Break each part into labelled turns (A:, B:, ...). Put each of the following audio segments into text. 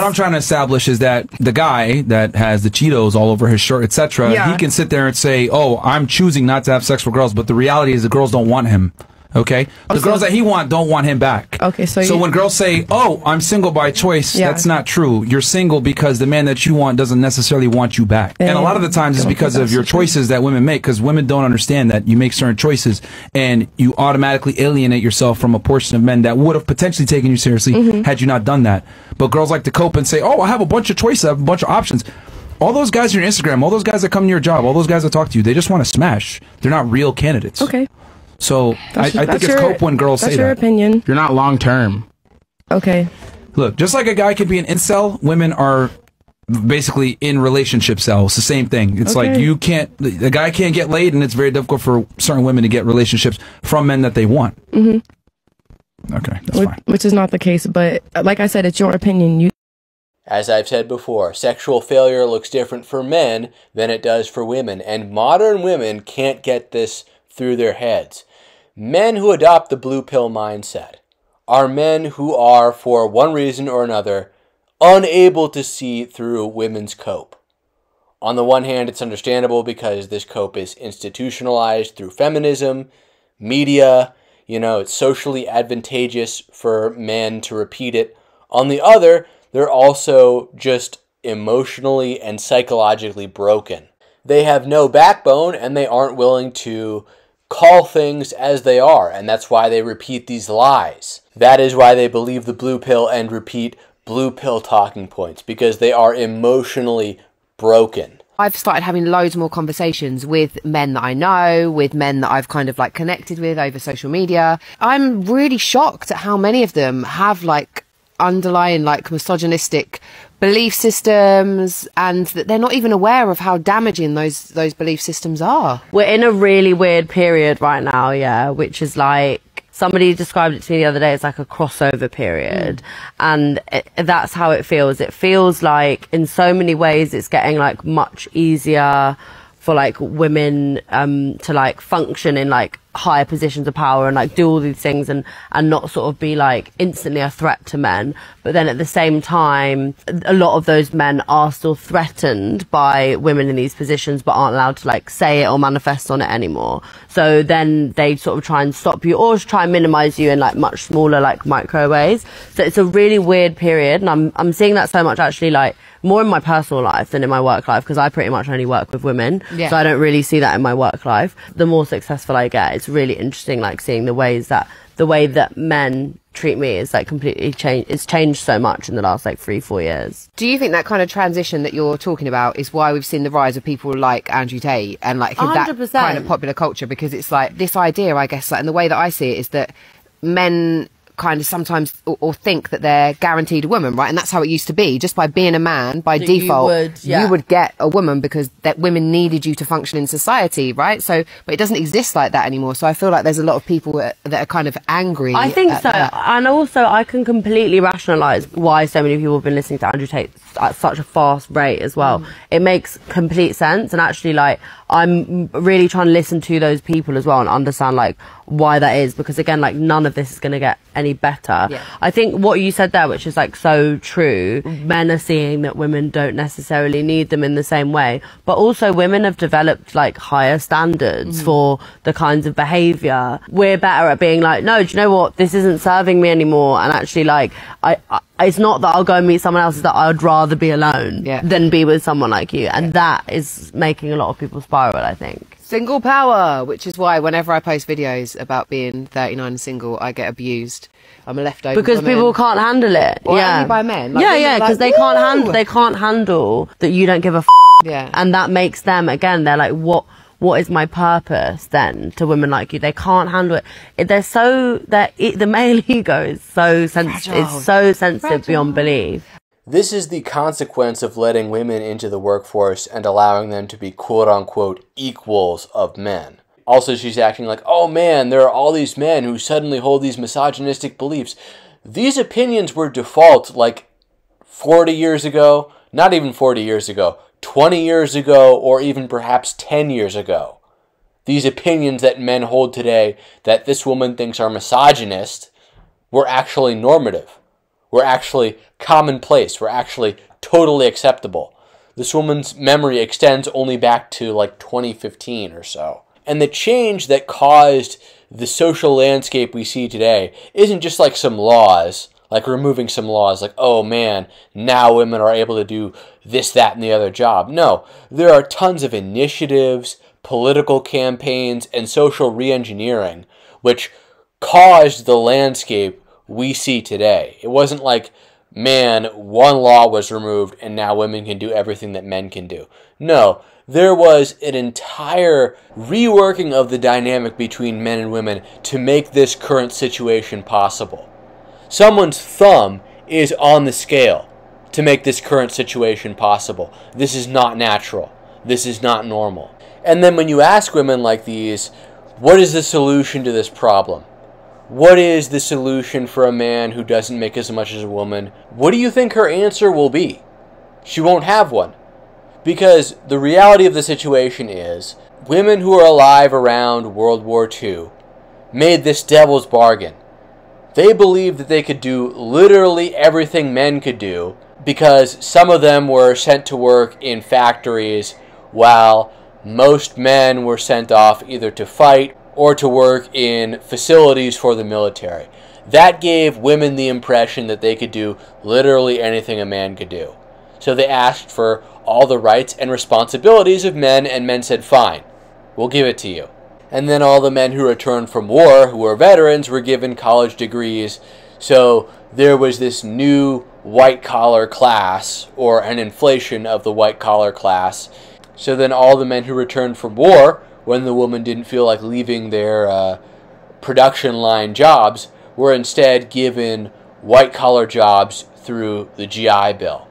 A: What I'm trying to establish is that the guy that has the Cheetos all over his shirt, etc., he can sit there and say, oh, I'm choosing not to have sex with girls, but the reality is the girls don't want him. Okay? The girls that he don't want him back.
B: Okay,
A: so when girls say, oh, I'm single by choice, that's not true. You're single because the man that you want doesn't necessarily want you back. And a lot of the times it's because of your choices that women make, because women don't understand that you make certain choices and you automatically alienate yourself from a portion of men that would have potentially taken you seriously had you not done that. But girls like to cope and say, oh, I have a bunch of choices, I have a bunch of options. All those guys on your Instagram, all those guys that come to your job, all those guys that talk to you, they just want to smash. They're not real candidates.
B: Okay.
A: So I think it's cope when girls say that.
B: That's your opinion.
C: You're not long term.
B: Okay.
A: Look, just like a guy could be an incel, women are basically in relationship cells. It's the same thing. It's like the guy can't get laid, and it's very difficult for certain women to get relationships from men that they want. Okay, that's fine.
B: Which is not the case, but like I said, it's your opinion.
D: As I've said before, sexual failure looks different for men than it does for women, and modern women can't get this through their heads. Men who adopt the blue pill mindset are men who are, for one reason or another, unable to see through women's cope. On the one hand, it's understandable because this cope is institutionalized through feminism, media, it's socially advantageous for men to repeat it. On the other, they're also just emotionally and psychologically broken. They have no backbone and they aren't willing to call things as they are, and that's why they repeat these lies. That is why they believe the blue pill and repeat blue pill talking points, because they are emotionally broken.
E: I've started having loads more conversations with men that I know, with men that I've kind of like connected with over social media. I'm really shocked at how many of them have like underlying like misogynistic belief systems, and that they're not even aware of how damaging those belief systems are.
F: We're in a really weird period right now, which is like, somebody described it to me the other day as like a crossover period, and that's how it feels. It feels like in so many ways it's getting like much easier for like women to like function in like higher positions of power and like do all these things and not sort of be like instantly a threat to men. But then at the same time, a lot of those men are still threatened by women in these positions but aren't allowed to like say it or manifest on it anymore. So then they sort of try and stop you or try and minimize you in like much smaller like micro ways. So it's a really weird period, and I'm seeing that so much actually, like more in my personal life than in my work life, because I pretty much only work with women, so I don't really see that in my work life. The more successful I get, it's really interesting like seeing the way that men treat me is like completely changed. It's changed so much in the last like 3-4 years.
E: Do you think that kind of transition that you're talking about is why we've seen the rise of people like Andrew Tate and like 100%. That kind of popular culture? Because it's like this idea, I guess, like, and the way that I see it is that men kind of sometimes or think that they're guaranteed a woman, right? And that's how it used to be. Just by being a man, by default, you would get a woman because that women needed you to function in society, right? So, but it doesn't exist like that anymore. So I feel like there's a lot of people that are kind of angry.
F: I think so. And also I can completely rationalise why so many people have been listening to Andrew Tate at such a fast rate as well. It makes complete sense, and actually like I'm really trying to listen to those people as well and understand like why that is, because again, like none of this is going to get any better. I think what you said there, which is like so true, men are seeing that women don't necessarily need them in the same way, but also women have developed like higher standards for the kinds of behaviour. We're better at being like, no, do you know what, this isn't serving me anymore, and actually like it's not that I'll go and meet someone else, it's that I'd rather be alone than be with someone like you, and that is making a lot of people spiral, I think.
E: Single power, which is why whenever I post videos about being 39 and single, I get abused. I'm a leftover
F: because
E: woman.
F: People can't handle it.
E: Or only by men. Like,
F: because they can't handle that you don't give a and that makes them, again, they're like, what is my purpose then to women like you? They can't handle it. The male ego is so sensitive. It's so sensitive beyond belief.
D: This is the consequence of letting women into the workforce and allowing them to be quote-unquote equals of men. Also, she's acting like, oh man, there are all these men who suddenly hold these misogynistic beliefs. These opinions were default like 40 years ago, not even 40 years ago, 20 years ago, or even perhaps 10 years ago. These opinions that men hold today that this woman thinks are misogynist were actually normative. were actually commonplace, were actually totally acceptable. This woman's memory extends only back to like 2015 or so. And the change that caused the social landscape we see today isn't just like some laws, like removing some laws, like, oh man, now women are able to do this, that, and the other job. No, there are tons of initiatives, political campaigns, and social re-engineering, which caused the landscape we see today. It wasn't like, man, one law was removed and now women can do everything that men can do. No, there was an entire reworking of the dynamic between men and women to make this current situation possible. Someone's thumb is on the scale to make this current situation possible. This is not natural. This is not normal. And then when you ask women like these, what is the solution to this problem? What is the solution for a man who doesn't make as much as a woman? What do you think her answer will be? She won't have one. Because the reality of the situation is, women who are alive around World War II made this devil's bargain. They believed that they could do literally everything men could do because some of them were sent to work in factories while most men were sent off either to fight or to work in facilities for the military. That gave women the impression that they could do literally anything a man could do. So they asked for all the rights and responsibilities of men, and men said, fine, we'll give it to you. And then all the men who returned from war, who were veterans, were given college degrees. So there was this new white-collar class, or an inflation of the white-collar class. So then all the men who returned from war, when the woman didn't feel like leaving their production line jobs, were instead given white-collar jobs through the GI Bill.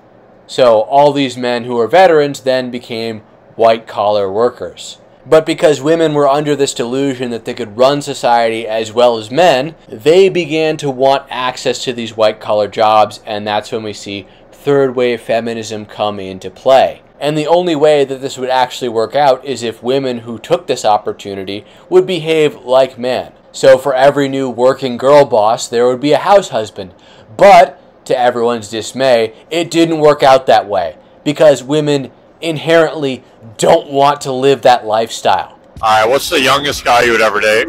D: So all these men who were veterans then became white-collar workers. But because women were under this delusion that they could run society as well as men, they began to want access to these white-collar jobs, and that's when we see third-wave feminism come into play. And the only way that this would actually work out is if women who took this opportunity would behave like men. So for every new working girl boss, there would be a house husband. But to everyone's dismay, it didn't work out that way because women inherently don't want to live that lifestyle.
C: Alright, what's the youngest guy you would ever date?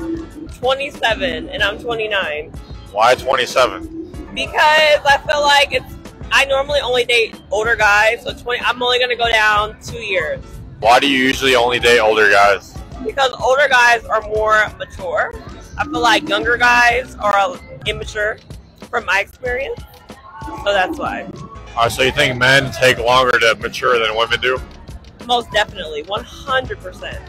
G: 27, and I'm 29.
C: Why 27?
G: Because I feel like I normally only date older guys, so I'm only going to go down 2 years.
C: Why do you usually only date older guys?
G: Because older guys are more mature. I feel like younger guys are immature from my experience. So that's why.
C: Alright, so you think men take longer to mature than women do?
G: Most definitely, 100%.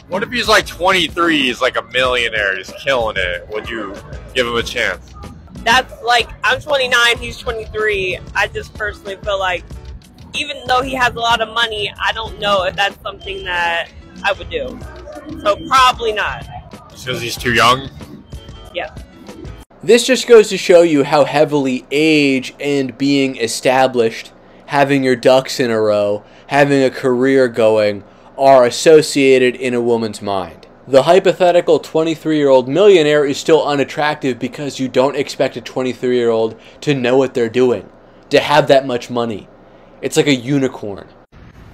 C: What if he's like 23, he's like a millionaire, he's killing it? Would you give him a chance?
G: That's like, I'm 29, he's 23. I just personally feel like, even though he has a lot of money, I don't know if that's something that I would do. So probably not.
C: Because he's too young?
G: Yeah.
D: This just goes to show you how heavily age and being established, having your ducks in a row, having a career going, are associated in a woman's mind. The hypothetical 23-year-old millionaire is still unattractive because you don't expect a 23-year-old to know what they're doing, to have that much money. It's like a unicorn.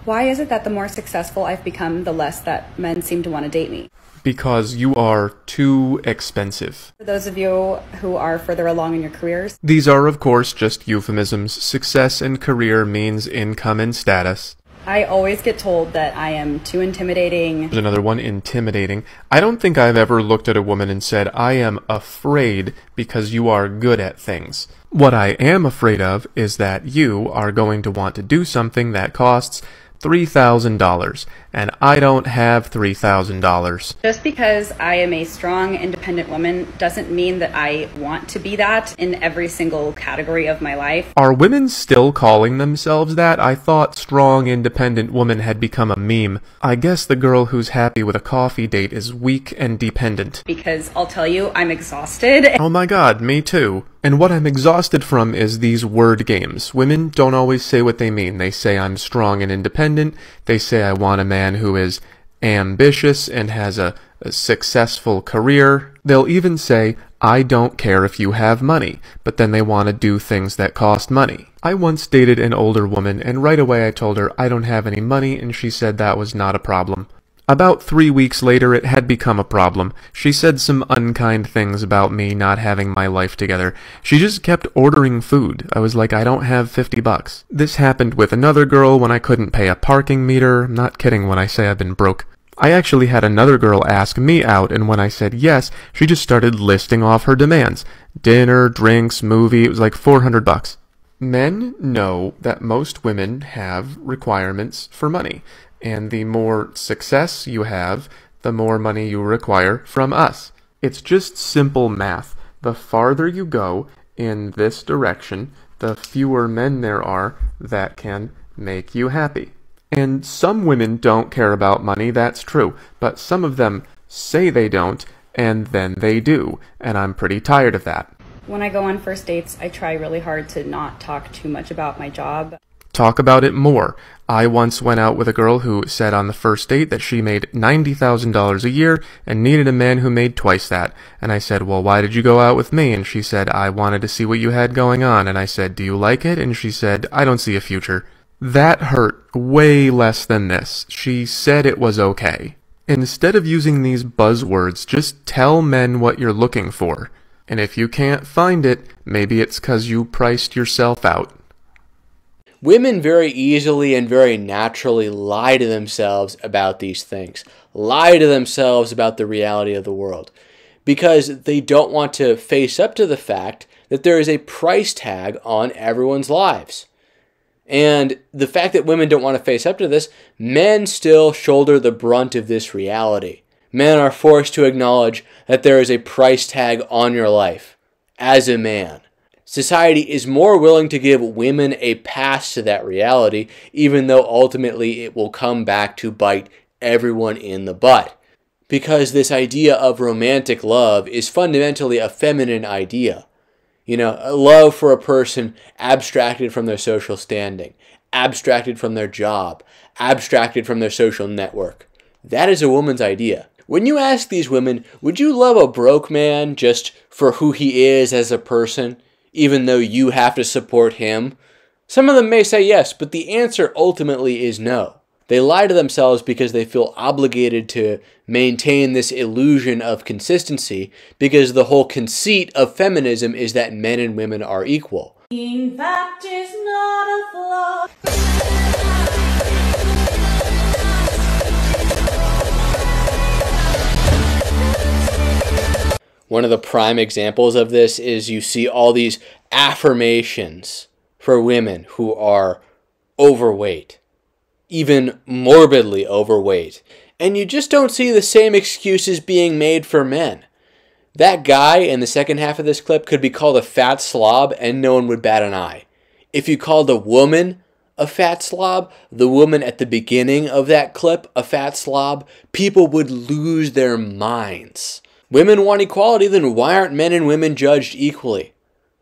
H: Why is it that the more successful I've become, the less that men seem to want to date me?
I: Because you are too expensive.
H: For those of you who are further along in your careers,
I: these are, of course, just euphemisms. Success and career means income and status.
H: I always get told that I am too intimidating.
I: There's another one, intimidating. I don't think I've ever looked at a woman and said, I am afraid because you are good at things. What I am afraid of is that you are going to want to do something that costs $3,000, and I don't have $3,000.
H: Just because I am a strong, independent woman doesn't mean that I want to be that in every single category of my life.
I: Are women still calling themselves that? I thought strong, independent woman had become a meme. I guess the girl who's happy with a coffee date is weak and dependent.
H: Because I'll tell you, I'm exhausted.
I: Oh my god, me too. And what I'm exhausted from is these word games. Women don't always say what they mean. They say I'm strong and independent. They say I want a man who is ambitious and has a successful career. They'll even say, I don't care if you have money, but then they want to do things that cost money. I once dated an older woman, and right away I told her I don't have any money, and she said that was not a problem. About 3 weeks later, it had become a problem. She said some unkind things about me not having my life together. She just kept ordering food. I was like, I don't have $50. This happened with another girl when I couldn't pay a parking meter. I'm not kidding when I say I've been broke. I actually had another girl ask me out, and when I said yes, she just started listing off her demands. Dinner, drinks, movie, it was like $400. Men know that most women have requirements for money. And the more success you have, the more money you require from us. It's just simple math. The farther you go in this direction, the fewer men there are that can make you happy. And some women don't care about money, that's true. But some of them say they don't, and then they do. And I'm pretty tired of that.
H: When I go on first dates, I try really hard to not talk too much about my job.
I: Talk about it more. I once went out with a girl who said on the first date that she made $90,000 a year and needed a man who made twice that. And I said, well, why did you go out with me? And she said, I wanted to see what you had going on. And I said, do you like it? And she said, I don't see a future. That hurt way less than this. She said it was okay. Instead of using these buzzwords, just tell men what you're looking for. And if you can't find it, maybe it's 'cause you priced yourself out.
D: Women very easily and very naturally lie to themselves about these things. Lie to themselves about the reality of the world. Because they don't want to face up to the fact that there is a price tag on everyone's lives. And the fact that women don't want to face up to this, men still shoulder the brunt of this reality. Men are forced to acknowledge that there is a price tag on your life as a man. Society is more willing to give women a pass to that reality, even though ultimately it will come back to bite everyone in the butt. Because this idea of romantic love is fundamentally a feminine idea. You know, a love for a person abstracted from their social standing, abstracted from their job, abstracted from their social network. That is a woman's idea. When you ask these women, would you love a broke man just for who he is as a person, even though you have to support him? Some of them may say yes, but the answer ultimately is no. They lie to themselves because they feel obligated to maintain this illusion of consistency, because the whole conceit of feminism is that men and women are equal.
J: That is not a flaw.
D: One of the prime examples of this is you see all these affirmations for women who are overweight, even morbidly overweight, and you just don't see the same excuses being made for men. That guy in the second half of this clip could be called a fat slob and no one would bat an eye. If you called a woman a fat slob, the woman at the beginning of that clip a fat slob, people would lose their minds. Women want equality, then why aren't men and women judged equally?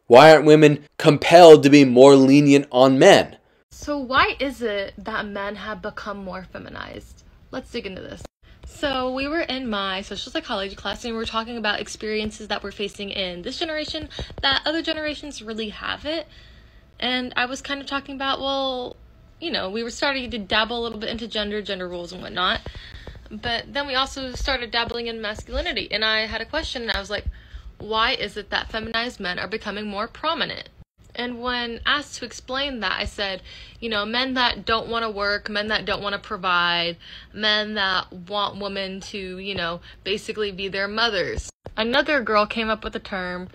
D: Why aren't women compelled to be more lenient on men?
B: So why is it that men have become more feminized? Let's dig into this. So we were in my social psychology class and we were talking about experiences that we're facing in this generation that other generations really haven't. And I was kind of talking about, well, you know, we were starting to dabble a little bit into gender roles and whatnot. But then we also started dabbling in masculinity. And I had a question and I was like, why is it that feminized men are becoming more prominent? And when asked to explain that, I said, you know, men that don't want to work, men that don't want to provide, men that want women to, you know, basically be their mothers. Another girl came up with a term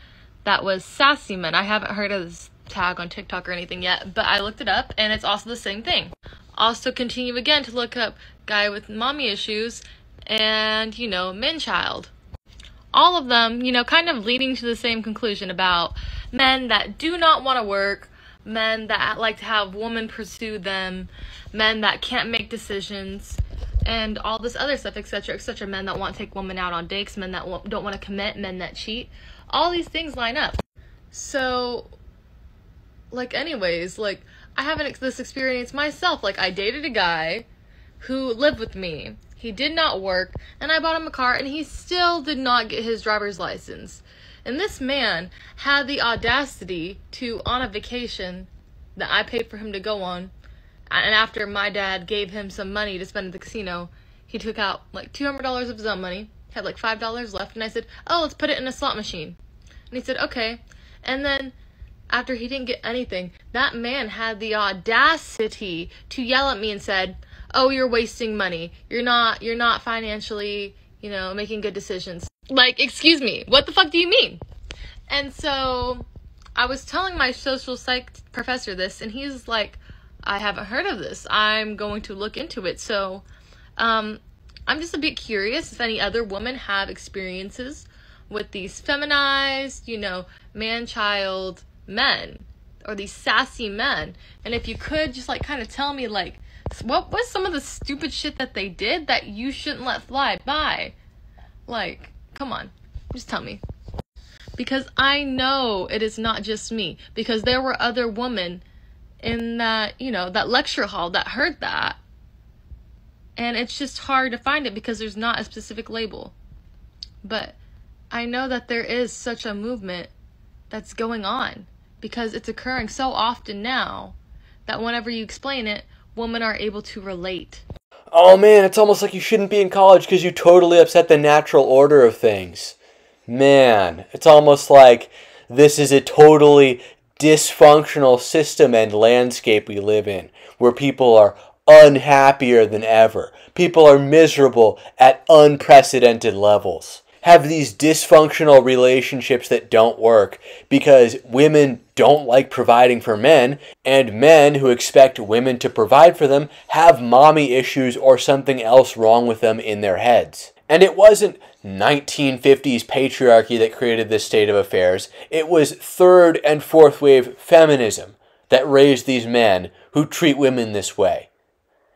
B: that was sassy men. I haven't heard of this tag on TikTok or anything yet, but I looked it up and it's also the same thing. Also continue again to look up guy with mommy issues and, you know, men child. All of them, you know, kind of leading to the same conclusion about men that do not want to work, men that like to have women pursue them, men that can't make decisions, and all this other stuff, etc., etc. Men that want to take women out on dates, men that don't want to commit, men that cheat. All these things line up. So, like, anyways, like, I have this experience myself. Like, I dated a guy who lived with me. He did not work, and I bought him a car, and he still did not get his driver's license. And this man had the audacity to, on a vacation that I paid for him to go on, and after my dad gave him some money to spend at the casino, he took out like $200 of his own money, had like $5 left, and I said, oh, let's put it in a slot machine. And he said, okay. And then after he didn't get anything, that man had the audacity to yell at me and said, oh, you're wasting money. You're not financially, making good decisions. Like, excuse me, what the fuck do you mean? And so I was telling my social psych professor this, and he's like, I haven't heard of this. I'm going to look into it. So I'm just a bit curious if any other women have experiences with these feminized, man-child men, or these sassy men. And if you could just like kind of tell me like, what was some of the stupid shit that they did that you shouldn't let fly by? Like, come on, just tell me. Because I know it is not just me. Because there were other women in that, that lecture hall that heard that. And it's just hard to find it because there's not a specific label. But I know that there is such a movement that's going on. Because it's occurring so often now that whenever you explain it, women are able to relate.
D: Oh man, it's almost like you shouldn't be in college because you totally upset the natural order of things. Man, it's almost like this is a totally dysfunctional system and landscape we live in, where people are unhappier than ever. People are miserable at unprecedented levels. Have these dysfunctional relationships that don't work because women don't like providing for men, and men who expect women to provide for them have mommy issues or something else wrong with them in their heads. And it wasn't 1950s patriarchy that created this state of affairs. It was third and fourth wave feminism that raised these men who treat women this way.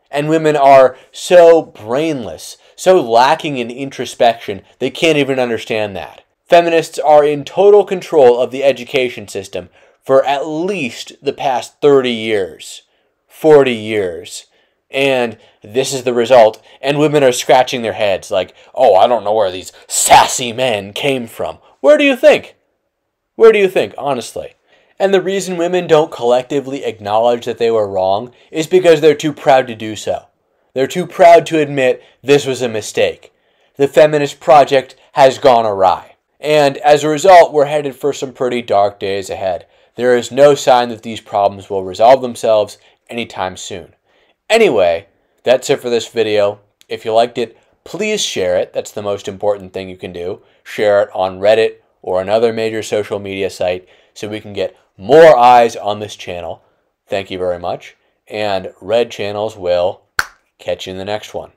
D: And women are so brainless, so lacking in introspection, they can't even understand that. Feminists are in total control of the education system for at least the past 30 years, 40 years. And this is the result. And women are scratching their heads like, oh, I don't know where these sassy men came from. Where do you think? Where do you think, honestly? And the reason women don't collectively acknowledge that they were wrong is because they're too proud to do so. They're too proud to admit this was a mistake. The feminist project has gone awry. And as a result, we're headed for some pretty dark days ahead. There is no sign that these problems will resolve themselves anytime soon. Anyway, that's it for this video. If you liked it, please share it. That's the most important thing you can do. Share it on Reddit or another major social media site so we can get more eyes on this channel. Thank you very much. And Red Channels will catch you in the next one.